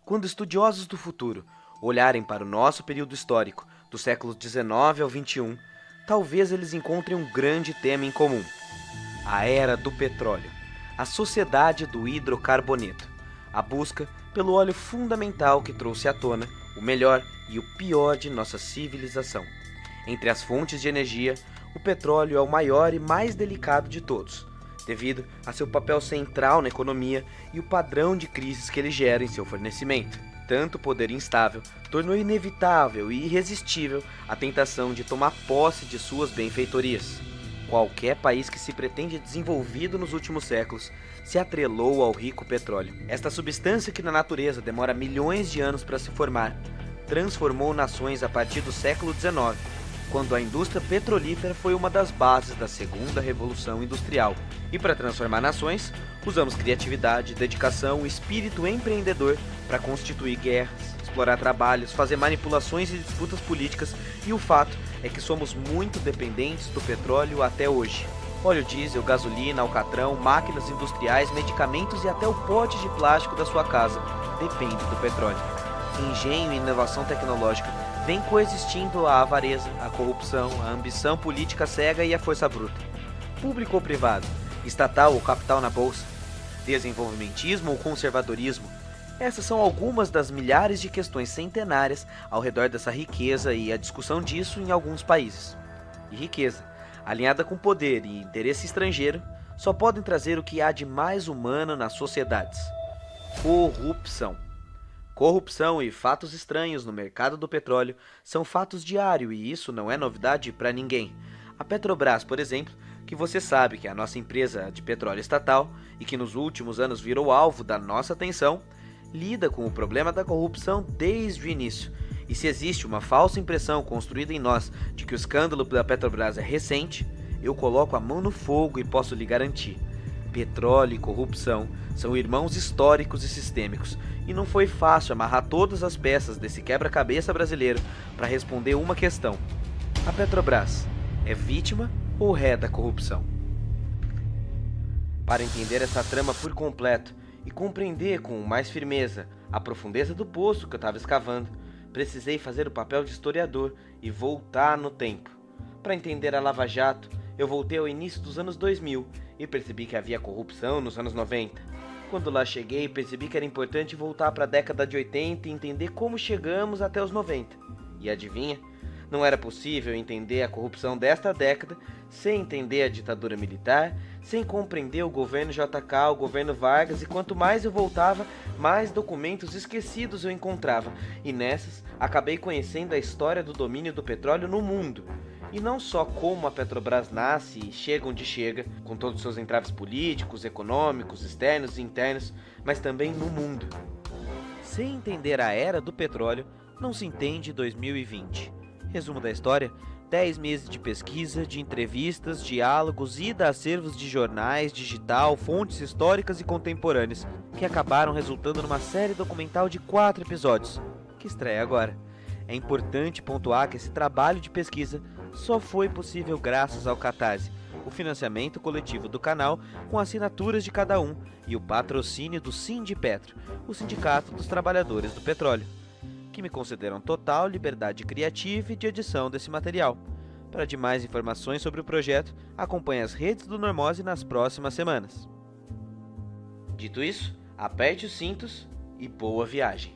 Quando estudiosos do futuro olharem para o nosso período histórico, do século XIX ao XXI, talvez eles encontrem um grande tema em comum: a era do petróleo, a sociedade do hidrocarboneto, a busca pelo óleo fundamental que trouxe à tona o melhor e o pior de nossa civilização. Entre as fontes de energia, o petróleo é o maior e mais delicado de todos, devido a seu papel central na economia e o padrão de crises que ele gera em seu fornecimento. Tanto poder instável tornou inevitável e irresistível a tentação de tomar posse de suas benfeitorias. Qualquer país que se pretende desenvolvido nos últimos séculos se atrelou ao rico petróleo. Esta substância que na natureza demora milhões de anos para se formar, transformou nações a partir do século XIX, quando a indústria petrolífera foi uma das bases da segunda revolução industrial. E para transformar nações, usamos criatividade, dedicação e espírito empreendedor para constituir guerras, explorar trabalhos, fazer manipulações e disputas políticas, e o fato é que somos muito dependentes do petróleo até hoje. Óleo diesel, gasolina, alcatrão, máquinas industriais, medicamentos e até o pote de plástico da sua casa depende do petróleo. Engenho e inovação tecnológica vem coexistindo a avareza, a corrupção, a ambição política cega e a força bruta. Público ou privado, estatal ou capital na bolsa, desenvolvimentismo ou conservadorismo, essas são algumas das milhares de questões centenárias ao redor dessa riqueza e a discussão disso em alguns países. E riqueza, alinhada com poder e interesse estrangeiro, só podem trazer o que há de mais humano nas sociedades: corrupção. Corrupção e fatos estranhos no mercado do petróleo são fatos diários e isso não é novidade para ninguém. A Petrobras, por exemplo, que você sabe que é a nossa empresa de petróleo estatal e que nos últimos anos virou alvo da nossa atenção, lida com o problema da corrupção desde o início. E se existe uma falsa impressão construída em nós de que o escândalo da Petrobras é recente, eu coloco a mão no fogo e posso lhe garantir: petróleo e corrupção são irmãos históricos e sistêmicos, e não foi fácil amarrar todas as peças desse quebra-cabeça brasileiro para responder uma questão: a Petrobras é vítima ou ré da corrupção? Para entender essa trama por completo e compreender com mais firmeza a profundeza do poço que eu estava escavando, precisei fazer o papel de historiador e voltar no tempo. Para entender a Lava Jato, eu voltei ao início dos anos 2000 e percebi que havia corrupção nos anos 90. Quando lá cheguei, percebi que era importante voltar para a década de 80 e entender como chegamos até os 90. E adivinha? Não era possível entender a corrupção desta década sem entender a ditadura militar, sem compreender o governo JK, o governo Vargas, e quanto mais eu voltava, mais documentos esquecidos eu encontrava. E nessas, acabei conhecendo a história do domínio do petróleo no mundo. E não só como a Petrobras nasce e chega onde chega, com todos os seus entraves políticos, econômicos, externos e internos, mas também no mundo. Sem entender a era do petróleo, não se entende 2020. Resumo da história: 10 meses de pesquisa, de entrevistas, diálogos, ida a acervos de jornais, digital, fontes históricas e contemporâneas, que acabaram resultando numa série documental de 4 episódios, que estreia agora. É importante pontuar que esse trabalho de pesquisa só foi possível graças ao Catarse, o financiamento coletivo do canal com assinaturas de cada um e o patrocínio do Sindipetro, o Sindicato dos Trabalhadores do Petróleo, que me concederam total liberdade criativa e de edição desse material. Para demais informações sobre o projeto, acompanhe as redes do Normose nas próximas semanas. Dito isso, aperte os cintos e boa viagem!